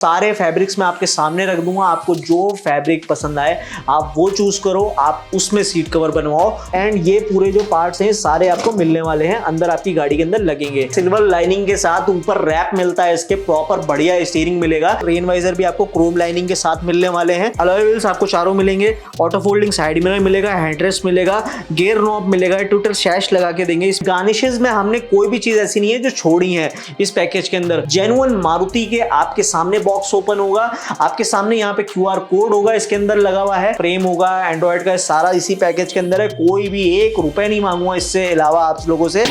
सारे फैब्रिक्स मैं आपके सामने रख दूंगा। आपको जो फैब्रिक पसंद आए आप वो चूज करो, आप उसमें सीट कवर बनवाओ। एंड ये पूरे जो पार्ट्स हैं सारे आपको मिलने वाले हैं, अंदर आपकी गाड़ी के अंदर लगेंगे। सिल्वर लाइनिंग के साथ ऊपर रैप मिलता है, इसके प्रॉपर बढ़िया स्टीयरिंग मिलेगा। रेन वाइजर भी आपको क्रोम लाइनिंग के साथ मिलने वाले हैं। अलॉय व्हील्स आपको चारों मिलेंगे। ऑटो फोल्डिंग साइड मिरर मिलेगा, हेडरेस्ट मिलेगा, गियर नॉब मिलेगा, ट्विटर शैश लगा के देंगे। इस गार्निशेस में हमने कोई भी चीज ऐसी नहीं है जो छोड़ी है इस पैकेज के अंदर। जेन्युइन मारुति के आपके सामने बॉक्स ओपन होगा, आपके सामने यहाँ पे QR कोड होगा, इसके अंदर लगा हुआ है, फ्रेम होगा एंड्रॉइड का, सारा इसी पैकेज के अंदर है। कोई भी ₹1 नहीं मांगूंगा इससे अलावा आप लोगों से।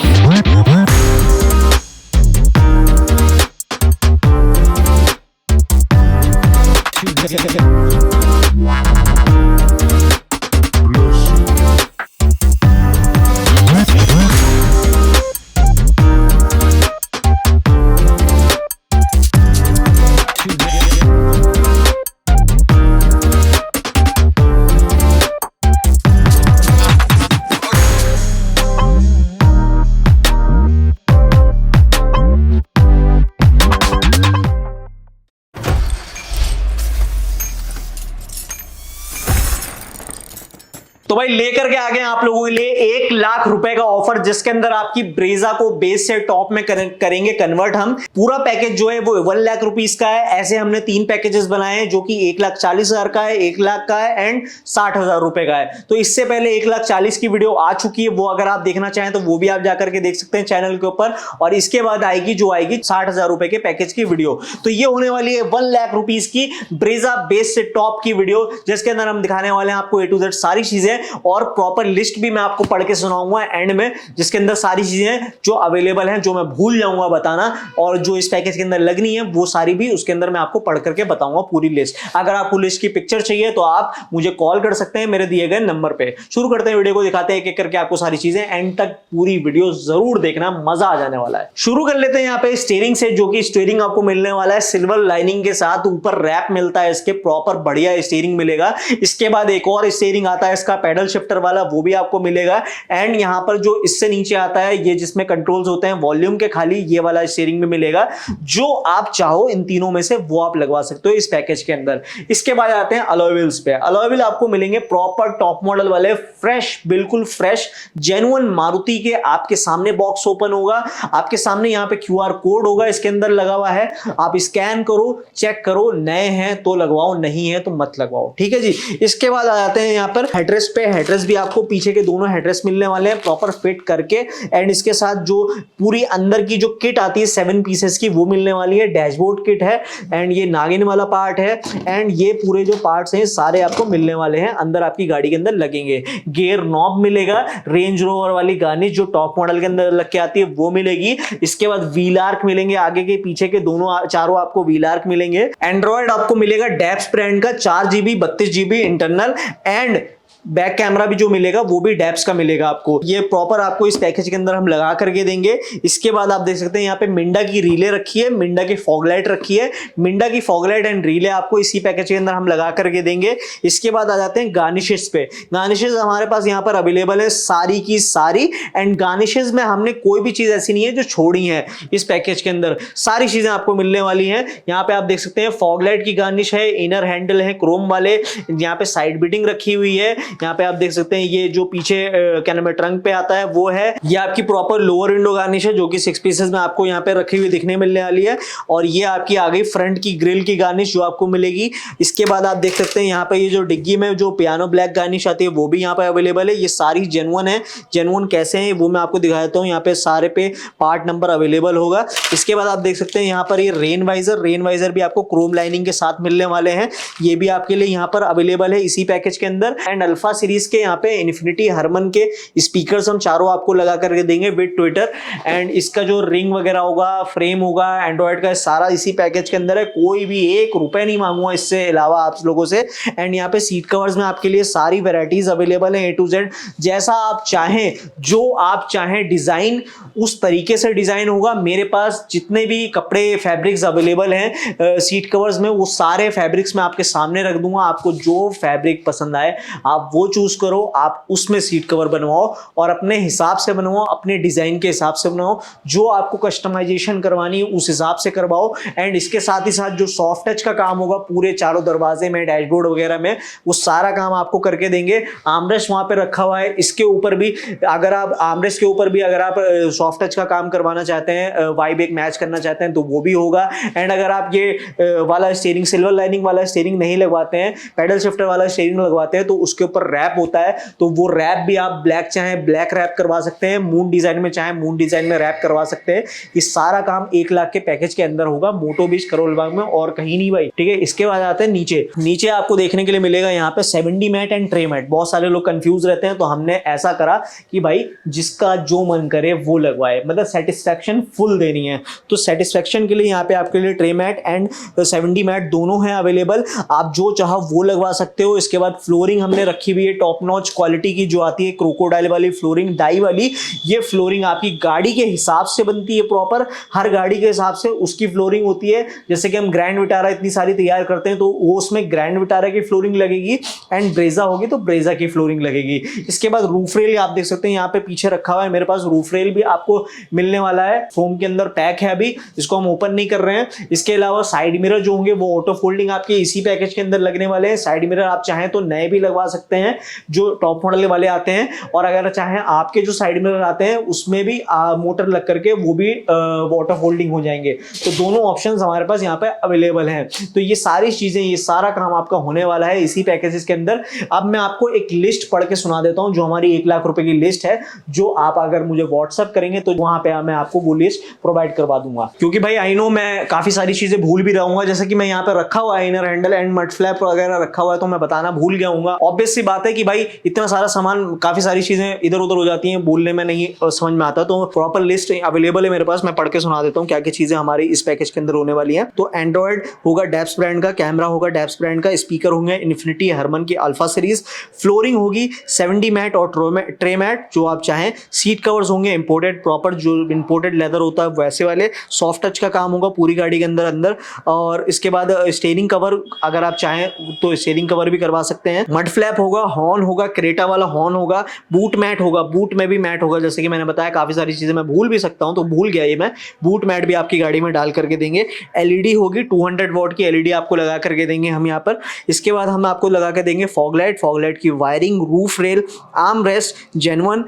तो भाई लेकर के आ गए आप लोगों के लिए ₹1,00,000 का ऑफर, जिसके अंदर आपकी ब्रेजा को बेस से टॉप में करेंगे कन्वर्ट हम। पूरा पैकेज जो है वो ₹1,00,000 का है। ऐसे हमने 3 पैकेजेस बनाए हैं जो कि 1,40,000 का है, 1,00,000 का है एंड ₹60,000 का है। तो इससे पहले 1,40,000 की वीडियो आ चुकी है, वो अगर आप देखना चाहें तो वो भी आप जाकर के देख सकते हैं चैनल के ऊपर। और इसके बाद आएगी जो आएगी ₹60,000 के पैकेज की वीडियो। तो ये होने वाली है ₹1,00,000 की ब्रेजा बेस से टॉप की वीडियो, जिसके अंदर हम दिखाने वाले हैं आपको A to Z सारी चीजें, और प्रॉपर लिस्ट भी मैं आपको पढ़ के सुनाऊंगा एंड में, जिसके अंदर सारी चीजें जो अवेलेबल हैं, जो मैं भूल जाऊंगा बताना, और जो इस पैकेज के अंदर लगनी है वो सारी भी उसके अंदर मैं आपको पढ़ करके बताऊंगा पूरी लिस्ट। अगर आपको लिस्ट की पिक्चर चाहिए तो आप मुझे कॉल कर सकते हैं मेरे दिए गए नंबर पे। शुरू करते हैं वीडियो को, दिखाते हैं एक एक करके आपको सारी चीजें। एंड तक पूरी वीडियो जरूर देखना, मजा आ जाने वाला है। शुरू कर लेते हैं यहाँ पे स्टीयरिंग से, जो कि स्टीयरिंग आपको मिलने वाला है सिल्वर लाइनिंग के साथ। ऊपर रैप मिलता है, इसके प्रॉपर बढ़िया स्टीयरिंग मिलेगा। इसके बाद एक और स्टीयरिंग आता है इसका पैडल शिफ्टर वाला, वो भी आपको मिलेगा। एंड यहां पर जो इससे नीचे आता है, ये जिसमें कंट्रोल्स होते हैं वॉल्यूम के, खाली ये वाला स्टीयरिंग में मिलेगा। जो आप चाहो इन तीनों में से वो आप लगवा सकते हो इस पैकेज के अंदर। इसके बाद आते हैं अलॉय व्हील्स पे। अलॉय व्हील आपको मिलेंगे प्रॉपर टॉप मॉडल वाले, फ्रेश, बिल्कुल फ्रेश जेन्युइन मारुति के। आपके सामने बॉक्स ओपन होगा, आपके सामने यहाँ पे QR कोड होगा इसके अंदर लगा हुआ है। आप स्कैन करो, चेक करो, नए हैं तो लगवाओ, नहीं है तो मत लगवाओ, ठीक है जी। इसके बाद आ जाते हैं यहाँ पर हेडरेस्ट पे। हेडरेस्ट भी आपको पीछे के दोनों हेडरेस्ट मिलने वाले हैं प्रॉपर फिट करके। एंड इसके साथ जो पूरी अंदर की जो किट आती है 7 पीसेस की, वो मिलने वाली है। डैशबोर्ड किट है एंड ये नागिन वाला पार्ट है। एंड ये पूरे जो पार्ट्स हैं सारे आपको मिलने वाले हैं, अंदर आपकी गाड़ी के अंदर लगेंगे। गियर नॉब मिलेगा, रेंज रोवर वाली गार्निश जो टॉप मॉडल के अंदर लग के आती है वो मिलेगी। इसके बाद व्हील आर्क मिलेंगे, आगे के पीछे के दोनों चारों आपको व्हील आर्क मिलेंगे। एंड्रॉइड आपको मिलेगा डेप्स ब्रांड का, 4GB 32GB internal. And back camera भी जो मिलेगा वो भी डेप्स का मिलेगा आपको। ये प्रॉपर आपको इस पैकेज के अंदर हम लगा करके देंगे। इसके बाद आप देख सकते हैं यहाँ पे मिंडा की रीले रखी है, मिंडा की फॉग लाइट रखी है। मिंडा की फॉग लाइट एंड रीले आपको इसी पैकेज के अंदर हम लगा करके देंगे। इसके बाद आ जाते हैं गार्निशेस पे। गार्निशेस हमारे पास यहाँ पर अवेलेबल है सारी की सारी। एंड गार्निशेस में हमने कोई भी चीज ऐसी नहीं है जो छोड़ी है इस पैकेज के अंदर, सारी चीजें आपको मिलने वाली हैं। यहाँ पे आप देख सकते हैं फॉग लाइट की गार्निश है, इनर हैंडल है क्रोम वाले, यहाँ पे साइड बीटिंग रखी हुई है। यहाँ पे आप देख सकते हैं ये जो पीछे क्या नाम है ट्रंक पे आता है वो है। ये आपकी प्रॉपर लोअर विंडो गार्निश है जो कि 6 पीसेस में आपको यहाँ पे रखी हुई दिखने मिलने वाली है। और ये आपकी आ गई फ्रंट की ग्रिल की गार्निश जो आपको मिलेगी। इसके बाद आप देख सकते हैं यहाँ पे ये जो डिग्गी में जो पियानो ब्लैक गार्निश आती है वो भी यहाँ पे अवेलेबल है। ये सारी जेन्युइन है। जेन्युइन कैसे है वो मैं आपको दिखा देता हूँ। यहाँ पे सारे पे पार्ट नंबर अवेलेबल होगा। इसके बाद आप देख सकते हैं यहाँ पर ये रेन वाइजर भी आपको क्रोम लाइनिंग के साथ मिलने वाले हैं। ये भी आपके लिए यहाँ पर अवेलेबल है इसी पैकेज के अंदर। एंड अल्फा सीरीज के यहाँ पे इन्फिनिटी हरमन के स्पीकर्स हम चारों आपको लगा करके देंगे विद ट्विटर। एंड इसका जो रिंग वगैरह होगा, फ्रेम होगा एंड्रॉइड का, सारा इसी पैकेज के अंदर है। कोई भी ₹1 नहीं मांगूंगा इससे अलावा आप लोगों से। एंड यहाँ पे सीट कवर्स में आपके लिए सारी वेराइटीज अवेलेबल है A to Z, जैसा आप चाहें, जो आप चाहें डिजाइन उस तरीके से डिजाइन होगा। मेरे पास जितने भी कपड़े फैब्रिक्स अवेलेबल हैं सीट कवर्स में, वो सारे फैब्रिक्स मैं आपके सामने रख दूंगा। आपको जो फैब्रिक पसंद आए आप आप वो चूज करो, आप उसमें सीट कवर बनवाओ और अपने हिसाब से बनवाओ, अपने डिजाइन के हिसाब से बनाओ, जो आपको कस्टमाइजेशन करवानी है उस हिसाब से करवाओ। एंड इसके साथ ही साथ जो सॉफ्ट टच का काम होगा पूरे चारों दरवाजे में, डैशबोर्ड वगैरह में, वो सारा काम आपको करके देंगे। आर्मरेस्ट वहां पे रखा हुआ है, इसके ऊपर भी अगर आप आर्मरेस्ट के ऊपर भी अगर आप सॉफ्ट टच का काम करवाना चाहते हैं, वाइब एक मैच करना चाहते हैं तो वो भी होगा। एंड अगर आप ये वाला स्टीयरिंग, सिल्वर लाइनिंग वाला स्टीयरिंग नहीं लगवाते हैं, पैडल शिफ्टर वाला स्टीयरिंग लगवाते हैं, तो उसके ऊपर रैप होता है, तो वो रैप भी आप ब्लैक चाहे ब्लैक रैप करवा सकते हैं, मून डिजाइन में चाहे मून डिजाइन में रैप करवा सकते हैं। ये सारा काम 1 लाख के पैकेज के अंदर होगा, मोटो बीच करोल बाग में, और कहीं नहीं भाई। ठीक है, इसके बाद आते हैं नीचे आपको देखने के लिए मिलेगा यहाँ पे 70 मैट एंड ट्रे मैट। बहुत सारे लोग कंफ्यूज रहते हैं, तो हमने ऐसा करा कि भाई जिसका जो मन करे वो लगवाए, मतलब सेटिस्फैक्शन फुल देनी है। तो सेटिस्फैक्शन के लिए यहाँ पे आपके लिए ट्रे मैट एंड 70 मैट दोनों हैं अवेलेबल, आप जो चाहो वो लगवा सकते हो। इसके बाद फ्लोरिंग हमने रखी हुई है टॉप नॉच क्वालिटी की, जो आती है क्रोकोडाइल वाली फ्लोरिंग, डाई वाली। ये फ्लोरिंग आपकी गाड़ी के हिसाब से बनती है, प्रॉपर हर गाड़ी के हिसाब से उसकी फ्लोरिंग होती है। जैसे कि हम ग्रैंड विटारा इतनी सारी तैयार करते हैं, तो वो उसमें ग्रैंड विटारा की फ्लोरिंग लगेगी, एंड ब्रेजा होगी तो ब्रेजा की फ्लोरिंग लगेगी। इसके बाद रूफ रेल आप देख सकते हैं यहाँ पे पीछे रखा हुआ है मेरे पास, रूफ रेल भी आपको मिलने वाला है, फोम के अंदर पैक है, अभी इसको हम ओपन नहीं कर रहे हैं। इसके अलावा साइड मिरर जो होंगे वो ऑटो फोल्डिंग आपके इसी पैकेज के अंदर लगने वाले हैं। साइड मिरर आप चाहें तो नए भी लगवा सकते हैं जो टॉप मॉडल वाले आते हैं, और अगर चाहें आपके जो साइड मिरर आते हैं उसमें भी मोटर लग करके वो भी ऑटो फोल्डिंग हो जाएंगे। तो दोनों ऑप्शंस हमारे पास यहाँ पे अवेलेबल हैं। तो ये सारी चीजें, ये सारा काम आपका होने वाला है इसी पैकेजेस के अंदर। अब मैं आपको एक लिस्ट पढ़ के सुना देता हूं, जो हमारी 1 लाख रुपए की लिस्ट है, जो आप अगर मुझे व्हाट्सएप करेंगे तो वहां पे मैं आपको वो लिस्ट प्रोवाइड करवा दूंगा। क्योंकि भाई आई नो मैं काफी सारी चीजें भूल भी रहूंगा, जैसे कि मैं यहाँ पे रखा हुआ है inner handle and mud flap वगैरह रखा हुआ है, तो मैं बताना भूल गया हूँ। ऑब्वियस सी बात है कि भाई इतना सारा सामान, काफी सारी चीजें इधर उधर हो जाती हैं, बोलने में नहीं समझ में आता, तो प्रॉपर लिस्ट अवेलेबल है मेरे पास, मैं पढ़ के सुना देता हूँ क्या क्या चीजें हमारी इस पैकेज के अंदर होने वाली हैं। तो एंड्रॉइड होगा डेप्स ब्रांड का, कैमरा होगा डेप्स ब्रांड का, स्पीकर होंगे इन्फिनिटी हरमन की अल्फा सीरीज, फ्लोरिंग होगी 70 मैट और ट्रे मैट जो आप चाहें, सीट कवर्स होंगे इंपोर्टेड, प्रॉपर जो इंपोर्टेड लेदर होता है वैसे वाले, सॉफ्ट टच का काम होगा पूरी गाड़ी के अंदर। और इसके बाद स्टीयरिंग कवर अगर आप चाहें तो स्टीयरिंग कवर भी करवा सकते हैं। मड फ्लैप होगा, हॉर्न होगा, क्रेटा वाला हॉर्न होगा, बूट मैट होगा, बूट में भी मैट होगा, जैसे कि मैंने बताया काफी सारी चीजें मैं भूल भी सकता हूं, तो भूल गया ये मैं, बूट मैट भी आपकी गाड़ी में डाल करके देंगे। एलईडी होगी 200 वॉट की एलईडी आपको लगा करके देंगे हम यहाँ पर। इसके बाद हम आपको लगा के देंगे फॉग लाइट की wiring, roof rail, arm rest, genuine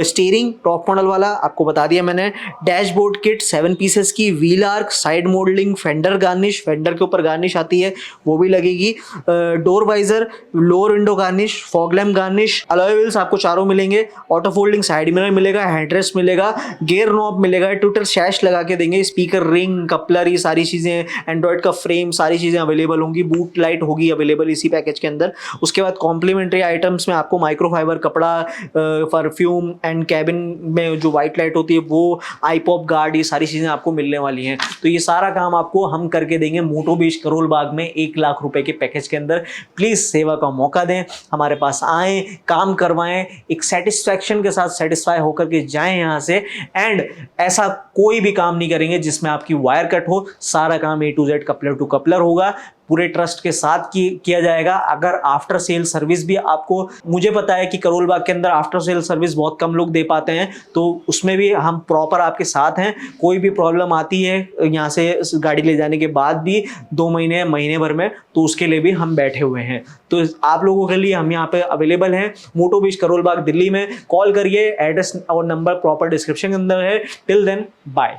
steering top model वाला आपको बता दिया मैंने, डैशबोर्ड किट 7 पीसेस की, wheel arch, side moulding, fender garnish, fender के ऊपर गार्निश आती है वो भी लगेगी, door visor, lower window garnish, fog lamp garnish, alloy wheels आपको चारों मिलेंगे, ऑटो फोल्डिंग साइड मिरर मिलेगा, हेडरेस्ट मिलेगा, गियर नॉब मिलेगा, टोटल शैश लगा के देंगे, स्पीकर रिंग, कपलर, ये सारी चीजें, एंड्रॉइड का फ्रेम, सारी चीजें अवेलेबल होंगी, बूट लाइट होगी अवेलेबल इसी पैकेज के अंदर। उसके बाद कॉम्प्लीमेंट्री आइटम्स में आपको माइक्रोफाइबर कपड़ा, परफ्यूम एंड कैबिन में जो व्हाइट लाइट होती है वो, आईपॉप गार्ड, ये सारी चीजें आपको मिलने वाली हैं। तो ये सारा काम आपको हम करके देंगे मोटो बीच करोल बाग में 1 लाख रुपए के पैकेज के अंदर। प्लीज सेवा का मौका दें, हमारे पास आए, काम करवाएं, एक सेटिस्फैक्शन के साथ सेटिस्फाई होकर के जाएं यहाँ से। एंड ऐसा कोई भी काम नहीं करेंगे जिसमें आपकी वायर कट हो, सारा काम A to Z coupler to coupler होगा, पूरे ट्रस्ट के साथ किया जाएगा। अगर आफ्टर सेल सर्विस भी आपको, मुझे पता है कि करोल बाग के अंदर आफ्टर सेल सर्विस बहुत कम लोग दे पाते हैं, तो उसमें भी हम प्रॉपर आपके साथ हैं। कोई भी प्रॉब्लम आती है यहाँ से गाड़ी ले जाने के बाद भी 2 महीने महीने भर में, तो उसके लिए भी हम बैठे हुए हैं। तो आप लोगों के लिए हम यहाँ पे अवेलेबल हैं, मोटो बीच करोल बाग दिल्ली में। कॉल करिए, एड्रेस और नंबर प्रॉपर डिस्क्रिप्शन के अंदर है। Till then bye.